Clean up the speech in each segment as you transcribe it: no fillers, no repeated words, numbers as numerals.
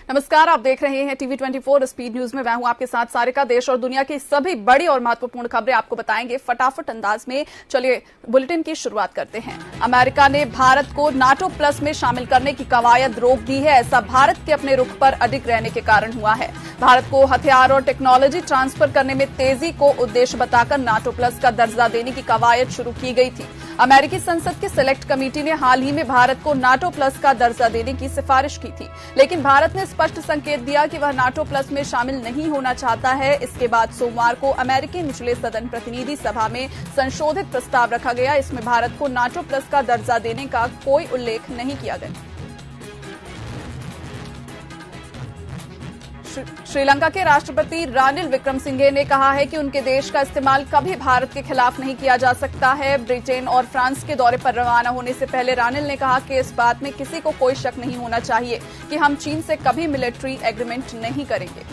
नमस्कार, आप देख रहे हैं टीवी 24 स्पीड न्यूज में। मैं हूं आपके साथ सारिका। देश और दुनिया की सभी बड़ी और महत्वपूर्ण खबरें आपको बताएंगे फटाफट अंदाज में। चलिए बुलेटिन की शुरुआत करते हैं। अमेरिका ने भारत को नाटो प्लस में शामिल करने की कवायद रोक दी है। ऐसा भारत के अपने रुख पर अडिग रहने के कारण हुआ है। भारत को हथियार और टेक्नोलॉजी ट्रांसफर करने में तेजी को उद्देश्य बताकर नाटो प्लस का दर्जा देने की कवायद शुरू की गई थी। अमेरिकी संसद की सिलेक्ट कमेटी ने हाल ही में भारत को नाटो प्लस का दर्जा देने की सिफारिश की थी, लेकिन भारत ने स्पष्ट संकेत दिया कि वह नाटो प्लस में शामिल नहीं होना चाहता है। इसके बाद सोमवार को अमेरिकी निचले सदन प्रतिनिधि सभा में संशोधित प्रस्ताव रखा गया। इसमें भारत को नाटो प्लस का दर्जा देने का कोई उल्लेख नहीं किया गया। श्रीलंका के राष्ट्रपति रानिल विक्रमसिंघे ने कहा है कि उनके देश का इस्तेमाल कभी भारत के खिलाफ नहीं किया जा सकता है। ब्रिटेन और फ्रांस के दौरे पर रवाना होने से पहले रानिल ने कहा कि इस बात में किसी को कोई शक नहीं होना चाहिए कि हम चीन से कभी मिलिट्री एग्रीमेंट नहीं करेंगे।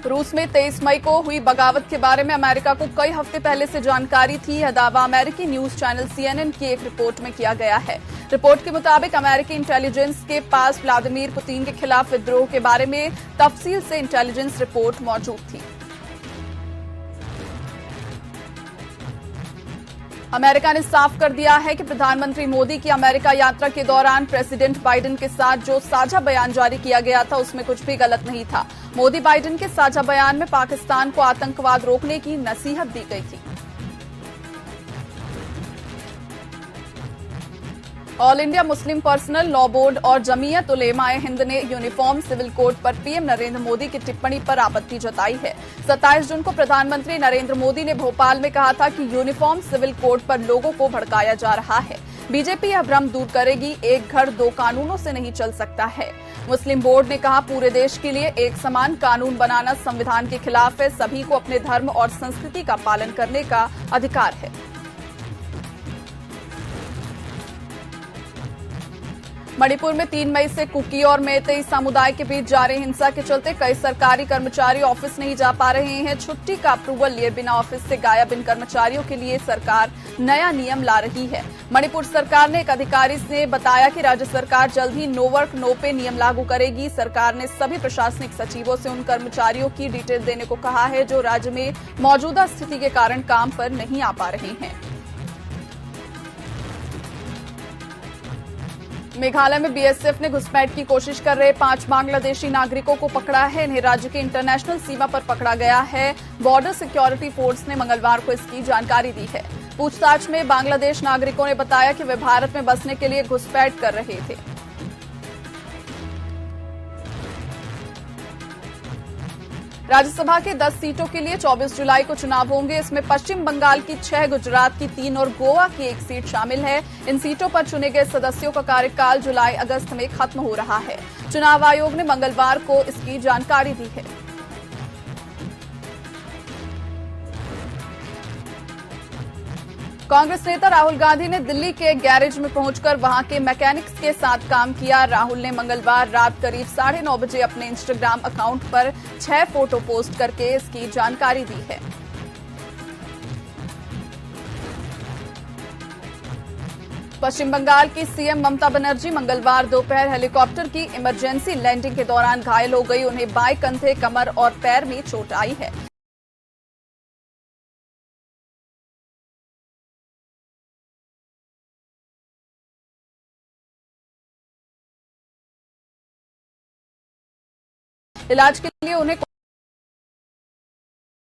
रूस में 23 मई को हुई बगावत के बारे में अमेरिका को कई हफ्ते पहले से जानकारी थी। यह दावा अमेरिकी न्यूज चैनल CNN की एक रिपोर्ट में किया गया है। रिपोर्ट के मुताबिक अमेरिकी इंटेलिजेंस के पास व्लादिमीर पुतिन के खिलाफ विद्रोह के बारे में तफसील से इंटेलिजेंस रिपोर्ट मौजूद थी। अमेरिका ने साफ कर दिया है कि प्रधानमंत्री मोदी की अमेरिका यात्रा के दौरान प्रेसिडेंट बाइडेन के साथ जो साझा बयान जारी किया गया था उसमें कुछ भी गलत नहीं था। मोदी बाइडेन के साझा बयान में पाकिस्तान को आतंकवाद रोकने की नसीहत दी गई थी। All India Muslim personal law board और जमीयत उलेमाए हिंद ने यूनिफॉर्म सिविल कोड पर पीएम नरेंद्र मोदी की टिप्पणी पर आपत्ति जताई है। 27 जून को प्रधानमंत्री नरेंद्र मोदी ने भोपाल में कहा था कि यूनिफॉर्म सिविल कोड पर लोगों को भड़काया जा रहा है। बीजेपी यह भ्रम दूर करेगी। एक घर दो कानूनों से नहीं चल सकता है। मुस्लिम बोर्ड ने कहा, पूरे देश के लिए एक समान कानून बनाना संविधान के खिलाफ है। सभी को अपने धर्म और संस्कृति का पालन करने का अधिकार है। मणिपुर में 3 मई से कुकी और मेइतेई समुदाय के बीच जारी हिंसा के चलते कई सरकारी कर्मचारी ऑफिस नहीं जा पा रहे हैं। छुट्टी का अप्रूवल लिए बिना ऑफिस से गायब इन कर्मचारियों के लिए सरकार नया नियम ला रही है। मणिपुर सरकार ने एक अधिकारी ने बताया कि राज्य सरकार जल्द ही नो वर्क नो पे नियम लागू करेगी। सरकार ने सभी प्रशासनिक सचिवों से उन कर्मचारियों की डिटेल देने को कहा है जो राज्य में मौजूदा स्थिति के कारण काम पर नहीं आ पा रहे हैं। मेघालय में बीएसएफ ने घुसपैठ की कोशिश कर रहे 5 बांग्लादेशी नागरिकों को पकड़ा है। इन्हें राज्य के इंटरनेशनल सीमा पर पकड़ा गया है। बॉर्डर सिक्योरिटी फोर्स ने मंगलवार को इसकी जानकारी दी है। पूछताछ में बांग्लादेश नागरिकों ने बताया कि वे भारत में बसने के लिए घुसपैठ कर रहे थे। राज्यसभा के 10 सीटों के लिए 24 जुलाई को चुनाव होंगे। इसमें पश्चिम बंगाल की 6, गुजरात की 3 और गोवा की 1 सीट शामिल है। इन सीटों पर चुने गए सदस्यों का कार्यकाल जुलाई-अगस्त में खत्म हो रहा है। चुनाव आयोग ने मंगलवार को इसकी जानकारी दी है। कांग्रेस नेता राहुल गांधी ने दिल्ली के एक गैरेज में पहुंचकर वहां के मैकेनिक्स के साथ काम किया। राहुल ने मंगलवार रात करीब 9:30 बजे अपने इंस्टाग्राम अकाउंट पर 6 फोटो पोस्ट करके इसकी जानकारी दी है। पश्चिम बंगाल की सीएम ममता बनर्जी मंगलवार दोपहर हेलीकॉप्टर की इमरजेंसी लैंडिंग के दौरान घायल हो गई। उन्हें बाएं कंधे, कमर और पैर में चोट आई है। इलाज के लिए उन्हें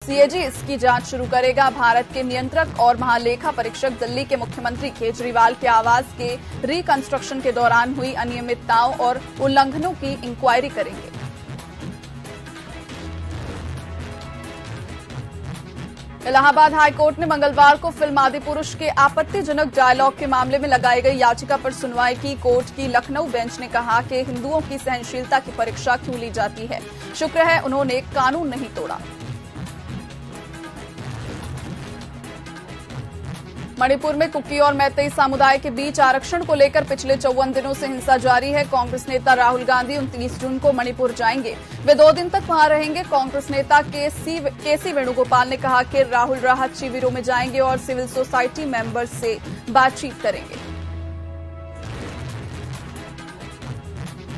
सीएजी इसकी जांच शुरू करेगा। भारत के नियंत्रक और महालेखा परीक्षक दिल्ली के मुख्यमंत्री केजरीवाल के आवास के रिकंस्ट्रक्शन के दौरान हुई अनियमितताओं और उल्लंघनों की इंक्वायरी करेंगे। इलाहाबाद हाईकोर्ट ने मंगलवार को फिल्म आदिपुरुष के आपत्तिजनक डायलॉग के मामले में लगाई गई याचिका पर सुनवाई की। कोर्ट की लखनऊ बेंच ने कहा कि हिंदुओं की सहनशीलता की परीक्षा क्यों ली जाती है। शुक्र है उन्होंने कानून नहीं तोड़ा। मणिपुर में कुकी और मैतेई समुदाय के बीच आरक्षण को लेकर पिछले 54 दिनों से हिंसा जारी है। कांग्रेस नेता राहुल गांधी 29 जून को मणिपुर जाएंगे। वे 2 दिन तक वहां रहेंगे। कांग्रेस नेता केसी वेणुगोपाल ने कहा कि राहुल राहत शिविरों में जाएंगे और सिविल सोसाइटी मेंबर्स से बातचीत करेंगे।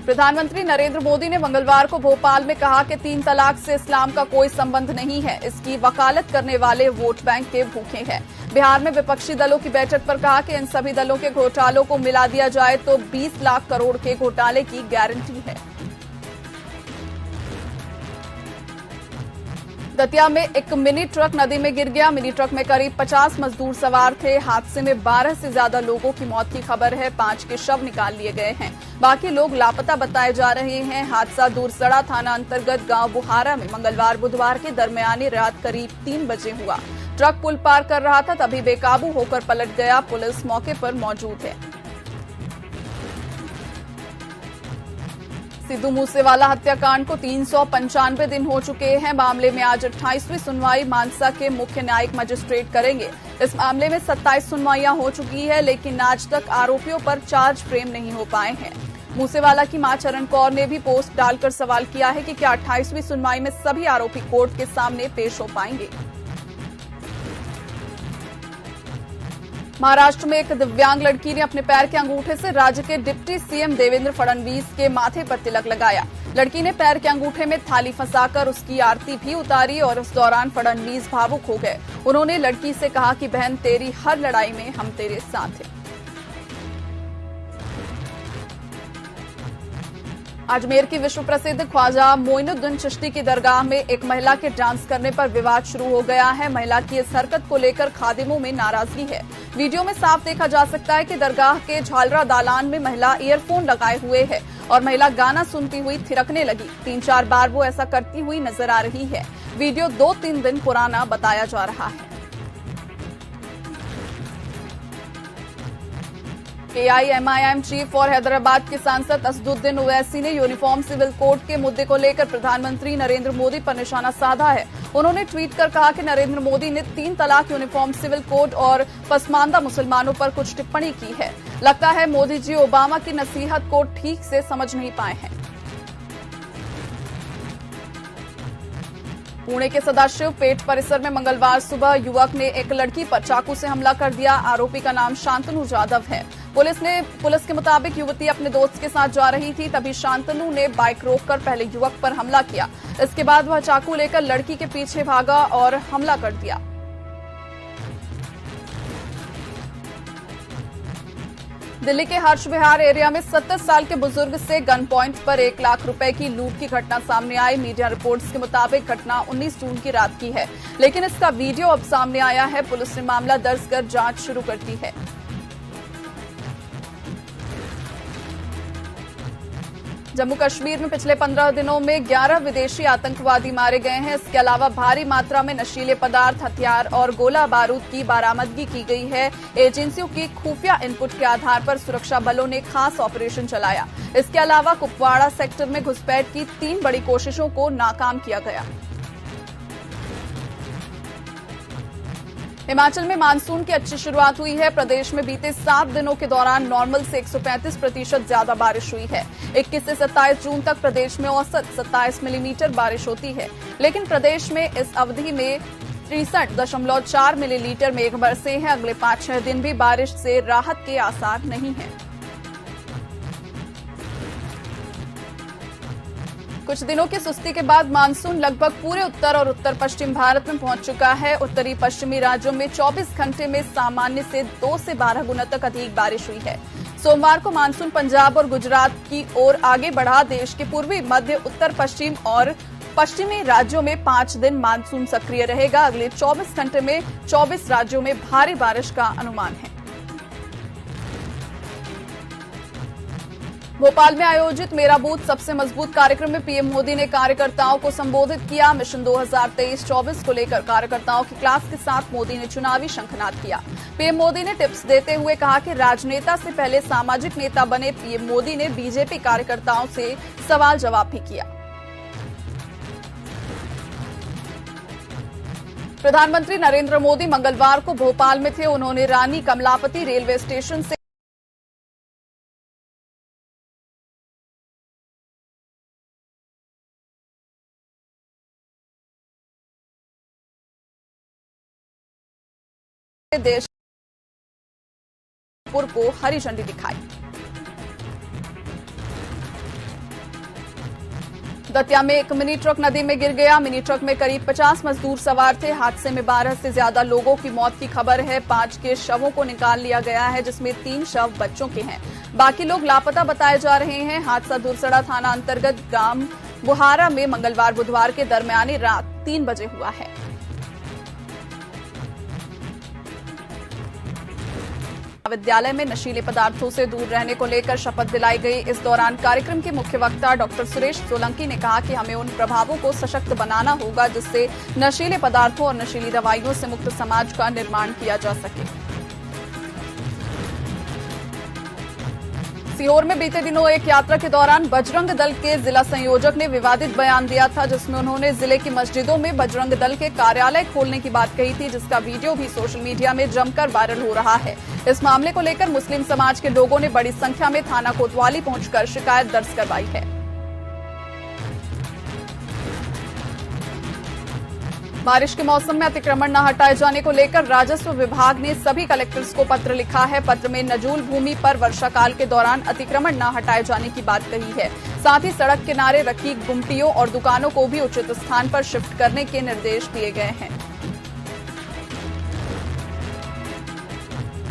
प्रधानमंत्री नरेंद्र मोदी ने मंगलवार को भोपाल में कहा कि 3 तलाक से इस्लाम का कोई संबंध नहीं है। इसकी वकालत करने वाले वोट बैंक के भूखे हैं। बिहार में विपक्षी दलों की बैठक पर कहा कि इन सभी दलों के घोटालों को मिला दिया जाए तो 20 लाख करोड़ के घोटाले की गारंटी है। दतिया में एक मिनी ट्रक नदी में गिर गया। मिनी ट्रक में करीब 50 मजदूर सवार थे। हादसे में 12 से ज्यादा लोगों की मौत की खबर है। 5 के शव निकाल लिए गए हैं। बाकी लोग लापता बताए जा रहे हैं। हादसा दूरसड़ा थाना अंतर्गत गांव बुहारा में मंगलवार बुधवार के दरमियानी रात करीब 3 बजे हुआ। ट्रक पुल पार कर रहा था, तभी बेकाबू होकर पलट गया। पुलिस मौके पर मौजूद है। सिद्धू मूसेवाला हत्याकांड को 395 दिन हो चुके हैं। मामले में आज 28वीं सुनवाई मानसा के मुख्य न्यायिक मजिस्ट्रेट करेंगे। इस मामले में 27 सुनवाइयां हो चुकी है, लेकिन आज तक आरोपियों पर चार्ज फ्रेम नहीं हो पाए हैं। मूसेवाला की मां चरण कौर ने भी पोस्ट डालकर सवाल किया है कि क्या 28वीं सुनवाई में सभी आरोपी कोर्ट के सामने पेश हो पाएंगे। महाराष्ट्र में एक दिव्यांग लड़की ने अपने पैर के अंगूठे से राज्य के डिप्टी सीएम देवेंद्र फडणवीस के माथे पर तिलक लगाया। लड़की ने पैर के अंगूठे में थाली फंसाकर उसकी आरती भी उतारी और उस दौरान फडणवीस भावुक हो गए। उन्होंने लड़की से कहा कि बहन, तेरी हर लड़ाई में हम तेरे साथ हैं। अजमेर की विश्व प्रसिद्ध ख्वाजा मोइनुद्दीन चिश्ती की दरगाह में एक महिला के डांस करने पर विवाद शुरू हो गया है। महिला की इस हरकत को लेकर खादिमों में नाराजगी है। वीडियो में साफ देखा जा सकता है कि दरगाह के झालरा दालान में महिला ईयरफोन लगाए हुए है और महिला गाना सुनती हुई थिरकने लगी। 3-4 बार वो ऐसा करती हुई नजर आ रही है। वीडियो 2-3 दिन पुराना बताया जा रहा है। एआईएमआईएम चीफ और हैदराबाद के सांसद असदुद्दीन ओवैसी ने यूनिफॉर्म सिविल कोड के मुद्दे को लेकर प्रधानमंत्री नरेंद्र मोदी पर निशाना साधा है। उन्होंने ट्वीट कर कहा कि नरेंद्र मोदी ने 3 तलाक, यूनिफॉर्म सिविल कोड और पसमानदा मुसलमानों पर कुछ टिप्पणी की है। लगता है मोदी जी ओबामा की नसीहत को ठीक से समझ नहीं पाए हैं। पुणे के सदाशिव पेट परिसर में मंगलवार सुबह युवक ने एक लड़की पर चाकू से हमला कर दिया। आरोपी का नाम शांतनु जाधव है। पुलिस के मुताबिक युवती अपने दोस्त के साथ जा रही थी, तभी शांतनु ने बाइक रोककर पहले युवक पर हमला किया। इसके बाद वह चाकू लेकर लड़की के पीछे भागा और हमला कर दिया। दिल्ली के हर्ष विहार एरिया में 70 साल के बुजुर्ग से गन पॉइंट पर 1 लाख रुपए की लूट की घटना सामने आई। मीडिया रिपोर्ट्स के मुताबिक घटना 19 जून की रात की है, लेकिन इसका वीडियो अब सामने आया है। पुलिस ने मामला दर्ज कर जांच शुरू कर दी है। जम्मू कश्मीर में पिछले 15 दिनों में 11 विदेशी आतंकवादी मारे गए हैं। इसके अलावा भारी मात्रा में नशीले पदार्थ, हथियार और गोला बारूद की बरामदगी की गई है। एजेंसियों की खुफिया इनपुट के आधार पर सुरक्षा बलों ने खास ऑपरेशन चलाया। इसके अलावा कुपवाड़ा सेक्टर में घुसपैठ की 3 बड़ी कोशिशों को नाकाम किया गया। हिमाचल में मानसून की अच्छी शुरुआत हुई है। प्रदेश में बीते 7 दिनों के दौरान नॉर्मल से 135% ज्यादा बारिश हुई है। 21 से 27 जून तक प्रदेश में औसत 27 मिलीमीटर बारिश होती है, लेकिन प्रदेश में इस अवधि में 63.4 मिलीलीटर मेघ बरसे हैं। अगले 5-6 दिन भी बारिश से राहत के आसार नहीं हैं। कुछ दिनों की सुस्ती के बाद मानसून लगभग पूरे उत्तर और उत्तर पश्चिम भारत में पहुंच चुका है। उत्तरी पश्चिमी राज्यों में 24 घंटे में सामान्य से 2 से 12 गुना तक अधिक बारिश हुई है। सोमवार को मानसून पंजाब और गुजरात की ओर आगे बढ़ा। देश के पूर्वी, मध्य, उत्तर पश्चिम और पश्चिमी राज्यों में 5 दिन मानसून सक्रिय रहेगा। अगले 24 घंटे में 24 राज्यों में भारी बारिश का अनुमान है। भोपाल में आयोजित मेरा बूथ सबसे मजबूत कार्यक्रम में पीएम मोदी ने कार्यकर्ताओं को संबोधित किया। मिशन 2023-24 को लेकर कार्यकर्ताओं की क्लास के साथ मोदी ने चुनावी शंखनाद किया। पीएम मोदी ने टिप्स देते हुए कहा कि राजनेता से पहले सामाजिक नेता बने। पीएम मोदी ने बीजेपी कार्यकर्ताओं से सवाल जवाब भी किया। प्रधानमंत्री नरेंद्र मोदी मंगलवार को भोपाल में थे। उन्होंने रानी कमलापति रेलवे स्टेशन से देशपुर को हरी झंडी दिखाई। दतिया में एक मिनी ट्रक नदी में गिर गया। मिनी ट्रक में करीब 50 मजदूर सवार थे। हादसे में 12 से ज्यादा लोगों की मौत की खबर है। 5 के शवों को निकाल लिया गया है, जिसमें 3 शव बच्चों के हैं। बाकी लोग लापता बताए जा रहे हैं। हादसा दुरसड़ा थाना अंतर्गत ग्राम बुहारा में मंगलवार बुधवार के दरमियानी रात 3 बजे हुआ है। विद्यालय में नशीले पदार्थों से दूर रहने को लेकर शपथ दिलाई गई। इस दौरान कार्यक्रम के मुख्य वक्ता डॉक्टर सुरेश सोलंकी ने कहा कि हमें उन प्रभावों को सशक्त बनाना होगा जिससे नशीले पदार्थों और नशीली दवाइयों से मुक्त समाज का निर्माण किया जा सके। सीहोर में बीते दिनों एक यात्रा के दौरान बजरंग दल के जिला संयोजक ने विवादित बयान दिया था, जिसमें उन्होंने जिले की मस्जिदों में बजरंग दल के कार्यालय खोलने की बात कही थी, जिसका वीडियो भी सोशल मीडिया में जमकर वायरल हो रहा है। इस मामले को लेकर मुस्लिम समाज के लोगों ने बड़ी संख्या में थाना कोतवाली पहुंचकर शिकायत दर्ज करवाई है। बारिश के मौसम में अतिक्रमण न हटाए जाने को लेकर राजस्व विभाग ने सभी कलेक्टर्स को पत्र लिखा है। पत्र में नजूल भूमि पर वर्षाकाल के दौरान अतिक्रमण न हटाए जाने की बात कही है। साथ ही सड़क किनारे रखी गुमटियों और दुकानों को भी उचित स्थान पर शिफ्ट करने के निर्देश दिए गए हैं।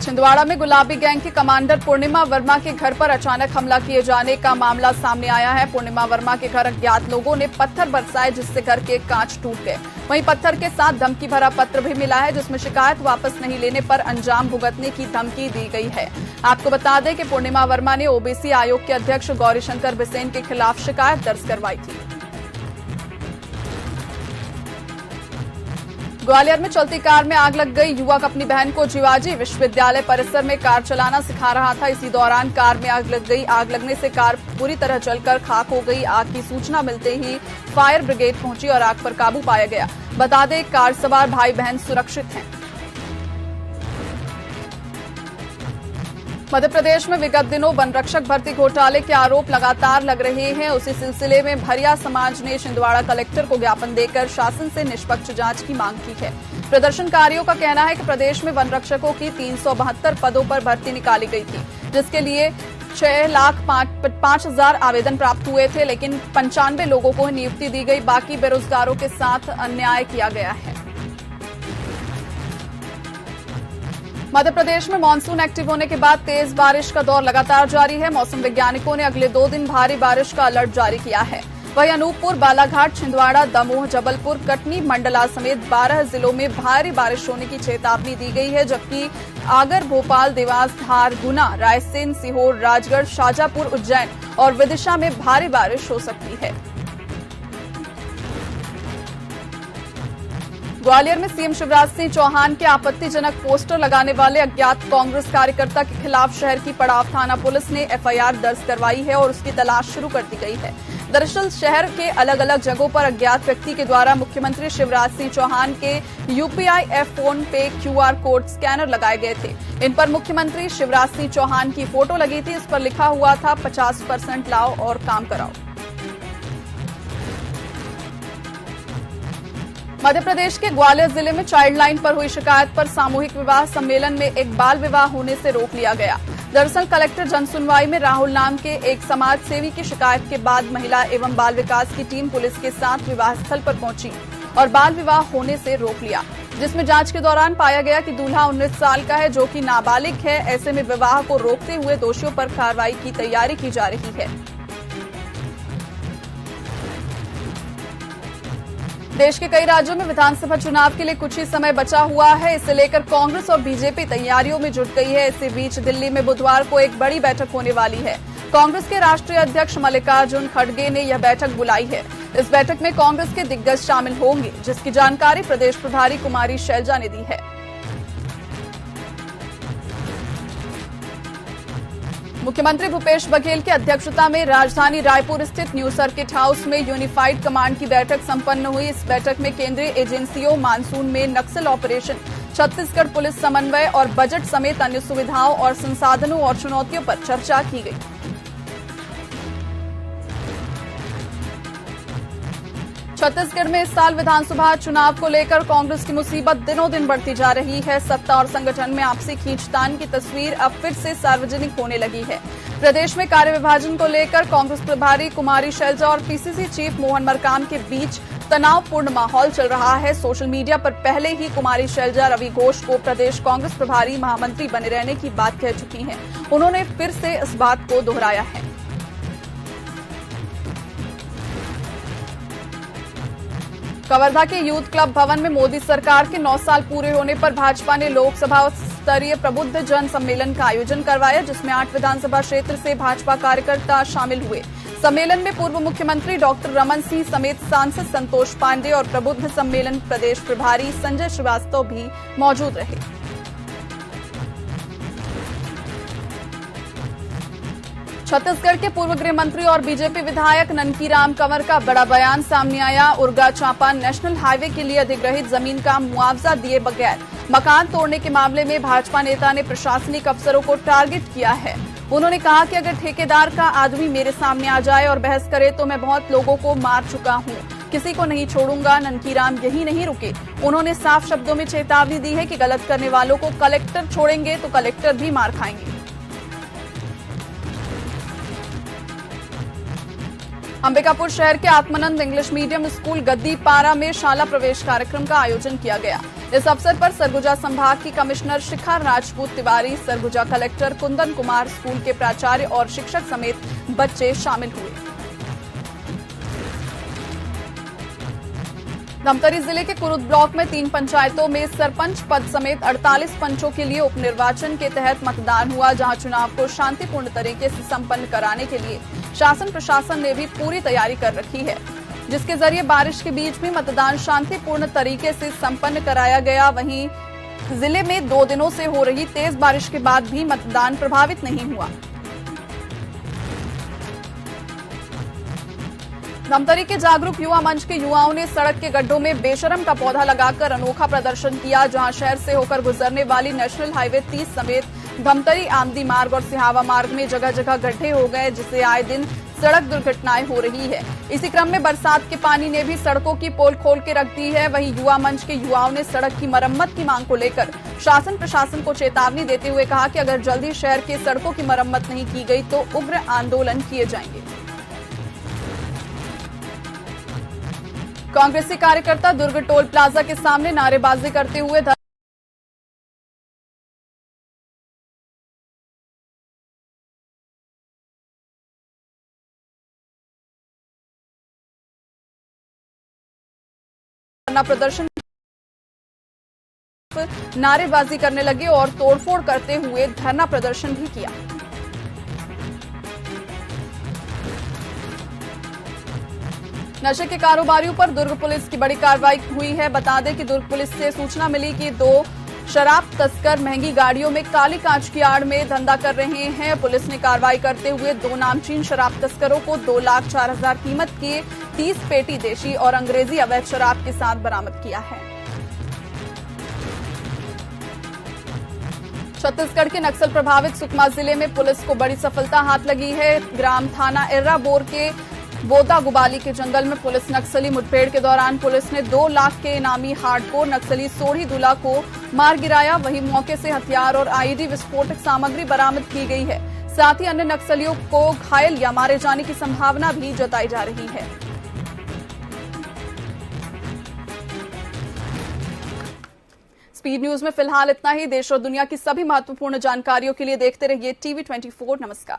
छिंदवाड़ा में गुलाबी गैंग की कमांडर पूर्णिमा वर्मा के घर पर अचानक हमला किए जाने का मामला सामने आया है। पूर्णिमा वर्मा के घर अज्ञात लोगों ने पत्थर बरसाए, जिससे घर के कांच टूट गए। वहीं पत्थर के साथ धमकी भरा पत्र भी मिला है, जिसमें शिकायत वापस नहीं लेने पर अंजाम भुगतने की धमकी दी गई है। आपको बता दें कि पूर्णिमा वर्मा ने ओबीसी आयोग के अध्यक्ष गौरीशंकर बिसेन के खिलाफ शिकायत दर्ज करवाई थी। ग्वालियर में चलती कार में आग लग गई। युवक अपनी बहन को जिवाजी विश्वविद्यालय परिसर में कार चलाना सिखा रहा था। इसी दौरान कार में आग लग गई। आग लगने से कार पूरी तरह जलकर खाक हो गई। आग की सूचना मिलते ही फायर ब्रिगेड पहुंची और आग पर काबू पाया गया। बता दें, कार सवार भाई बहन सुरक्षित हैं। मध्य प्रदेश में विगत दिनों वन रक्षक भर्ती घोटाले के आरोप लगातार लग रहे हैं। उसी सिलसिले में भरिया समाज ने छिंदवाड़ा कलेक्टर को ज्ञापन देकर शासन से निष्पक्ष जांच की मांग की है। प्रदर्शनकारियों का कहना है कि प्रदेश में वन रक्षकों की 372 पदों पर भर्ती निकाली गई थी, जिसके लिए 6,05,000 आवेदन प्राप्त हुए थे, लेकिन 95 लोगों को नियुक्ति दी गई। बाकी बेरोजगारों के साथ अन्याय किया गया है। मध्य प्रदेश में मानसून एक्टिव होने के बाद तेज बारिश का दौर लगातार जारी है। मौसम वैज्ञानिकों ने अगले 2 दिन भारी बारिश का अलर्ट जारी किया है। वहीं अनूपपुर, बालाघाट, छिंदवाड़ा, दमोह, जबलपुर, कटनी, मंडला समेत 12 जिलों में भारी बारिश होने की चेतावनी दी गई है, जबकि आगर, भोपाल, देवास, धार, गुना, रायसेन, सीहोर, राजगढ़, शाजापुर, उज्जैन और विदिशा में भारी बारिश हो सकती है। ग्वालियर में सीएम शिवराज सिंह चौहान के आपत्तिजनक पोस्टर लगाने वाले अज्ञात कांग्रेस कार्यकर्ता के खिलाफ शहर की पड़ाव थाना पुलिस ने एफआईआर दर्ज करवाई है और उसकी तलाश शुरू कर दी गई है। दरअसल शहर के अलग अलग जगहों पर अज्ञात व्यक्ति के द्वारा मुख्यमंत्री शिवराज सिंह चौहान के यूपीआई एप फोन पे क्यूआर कोड स्कैनर लगाए गए थे। इन पर मुख्यमंत्री शिवराज सिंह चौहान की फोटो लगी थी। इस पर लिखा हुआ था 50% लाओ और काम कराओ। मध्य प्रदेश के ग्वालियर जिले में चाइल्ड लाइन पर हुई शिकायत पर सामूहिक विवाह सम्मेलन में एक बाल विवाह होने से रोक लिया गया। दरअसल कलेक्टर जनसुनवाई में राहुल नाम के एक समाज सेवी की शिकायत के बाद महिला एवं बाल विकास की टीम पुलिस के साथ विवाह स्थल पर पहुंची और बाल विवाह होने से रोक लिया, जिसमें जांच के दौरान पाया गया कि दूल्हा 19 साल का है, जो कि नाबालिग है। ऐसे में विवाह को रोकते हुए दोषियों पर कार्रवाई की तैयारी की जा रही है। देश के कई राज्यों में विधानसभा चुनाव के लिए कुछ ही समय बचा हुआ है। इसे लेकर कांग्रेस और बीजेपी तैयारियों में जुट गई है। इसी बीच दिल्ली में बुधवार को एक बड़ी बैठक होने वाली है। कांग्रेस के राष्ट्रीय अध्यक्ष मल्लिकार्जुन खड़गे ने यह बैठक बुलाई है। इस बैठक में कांग्रेस के दिग्गज शामिल होंगे, जिसकी जानकारी प्रदेश प्रभारी कुमारी शैलजा ने दी है। मुख्यमंत्री भूपेश बघेल की अध्यक्षता में राजधानी रायपुर स्थित न्यू सर्किट हाउस में यूनिफाइड कमांड की बैठक संपन्न हुई। इस बैठक में केंद्रीय एजेंसियों, मानसून में नक्सल ऑपरेशन, छत्तीसगढ़ पुलिस समन्वय और बजट समेत अन्य सुविधाओं और संसाधनों और चुनौतियों पर चर्चा की गई। छत्तीसगढ़ में इस साल विधानसभा चुनाव को लेकर कांग्रेस की मुसीबत दिनों दिन बढ़ती जा रही है। सत्ता और संगठन में आपसी खींचतान की तस्वीर अब फिर से सार्वजनिक होने लगी है। प्रदेश में कार्य विभाजन को लेकर कांग्रेस प्रभारी कुमारी शैलजा और पीसीसी चीफ मोहन मरकाम के बीच तनावपूर्ण माहौल चल रहा है। सोशल मीडिया पर पहले ही कुमारी शैलजा रवि घोष को प्रदेश कांग्रेस प्रभारी महामंत्री बने रहने की बात कह चुकी हैं। उन्होंने फिर से इस बात को दोहराया है। कवर्धा के यूथ क्लब भवन में मोदी सरकार के 9 साल पूरे होने पर भाजपा ने लोकसभा स्तरीय प्रबुद्ध जन सम्मेलन का आयोजन करवाया, जिसमें 8 विधानसभा क्षेत्र से भाजपा कार्यकर्ता शामिल हुए। सम्मेलन में पूर्व मुख्यमंत्री डॉक्टर रमन सिंह समेत सांसद संतोष पांडे और प्रबुद्ध सम्मेलन प्रदेश प्रभारी संजय श्रीवास्तव भी मौजूद रहे। छत्तीसगढ़ के पूर्व गृह मंत्री और बीजेपी विधायक ननकीराम कंवर का बड़ा बयान सामने आया। उरगा चांपा नेशनल हाईवे के लिए अधिग्रहित जमीन का मुआवजा दिए बगैर मकान तोड़ने के मामले में भाजपा नेता ने प्रशासनिक अफसरों को टारगेट किया है। उन्होंने कहा कि अगर ठेकेदार का आदमी मेरे सामने आ जाए और बहस करे तो मैं बहुत लोगों को मार चुका हूं, किसी को नहीं छोड़ूंगा। ननकीराम यही नहीं रुके, उन्होंने साफ शब्दों में चेतावनी दी है कि गलत करने वालों को कलेक्टर छोड़ेंगे तो कलेक्टर भी मार खाएंगे। अंबिकापुर शहर के आत्मानंद इंग्लिश मीडियम स्कूल गद्दीपारा में शाला प्रवेश कार्यक्रम का आयोजन किया गया। इस अवसर पर सरगुजा संभाग की commissioner Shikha Rajput Tiwari, Surguja collector Kundan Kumar, school के प्राचार्य और शिक्षक समेत बच्चे शामिल हुए। धमतरी जिले के कुरुद ब्लॉक में 3 पंचायतों में सरपंच पद समेत 48 पंचों के लिए उपनिर्वाचन के तहत मतदान हुआ, जहां चुनाव को शांतिपूर्ण तरीके से संपन्न कराने के लिए शासन प्रशासन ने भी पूरी तैयारी कर रखी है, जिसके जरिए बारिश के बीच भी मतदान शांतिपूर्ण तरीके से संपन्न कराया गया। वहीं जिले में 2 दिनों से हो रही तेज बारिश के बाद भी मतदान प्रभावित नहीं हुआ। धमतरी के जागरूक युवा मंच के युवाओं ने सड़क के गड्ढों में बेशरम का पौधा लगाकर अनोखा प्रदर्शन किया, जहां शहर से होकर गुजरने वाली नेशनल हाईवे 30 समेत धमतरी आमदी मार्ग और सिहावा मार्ग में जगह जगह गड्ढे हो गए, जिससे आए दिन सड़क दुर्घटनाएं हो रही है। इसी क्रम में बरसात के पानी ने भी सड़कों की पोल खोल के रख दी है। वहीं युवा मंच के युवाओं ने सड़क की मरम्मत की मांग को लेकर शासन प्रशासन को चेतावनी देते हुए कहा कि अगर जल्दी शहर के सड़कों की मरम्मत नहीं की गई तो उग्र आंदोलन किए जाएंगे। कांग्रेसी कार्यकर्ता दुर्ग टोल प्लाजा के सामने नारेबाजी करते हुए धरना प्रदर्शन नारेबाजी करने लगे और तोड़फोड़ करते हुए धरना प्रदर्शन भी किया। नशे के कारोबारियों पर दुर्ग पुलिस की बड़ी कार्रवाई हुई है। बता दें कि दुर्ग पुलिस से सूचना मिली कि 2 शराब तस्कर महंगी गाड़ियों में काली कांच की आड़ में धंधा कर रहे हैं। पुलिस ने कार्रवाई करते हुए 2 नामचीन शराब तस्करों को 2,04,000 कीमत के 30 पेटी देशी और अंग्रेजी अवैध शराब के साथ बरामद किया है। छत्तीसगढ़ के नक्सल प्रभावित सुकमा जिले में पुलिस को बड़ी सफलता हाथ लगी है। ग्राम थाना एर्राबोर के बोदा गुबाली के जंगल में पुलिस नक्सली मुठभेड़ के दौरान पुलिस ने 2 लाख के इनामी हार्डकोर नक्सली सोढ़ी दुला को मार गिराया। वहीं मौके से हथियार और आईडी विस्फोटक सामग्री बरामद की गई है। साथ ही अन्य नक्सलियों को घायल या मारे जाने की संभावना भी जताई जा रही है। स्पीड न्यूज में फिलहाल इतना ही। देश और दुनिया की सभी महत्वपूर्ण जानकारियों के लिए देखते रहिए TV24। नमस्कार।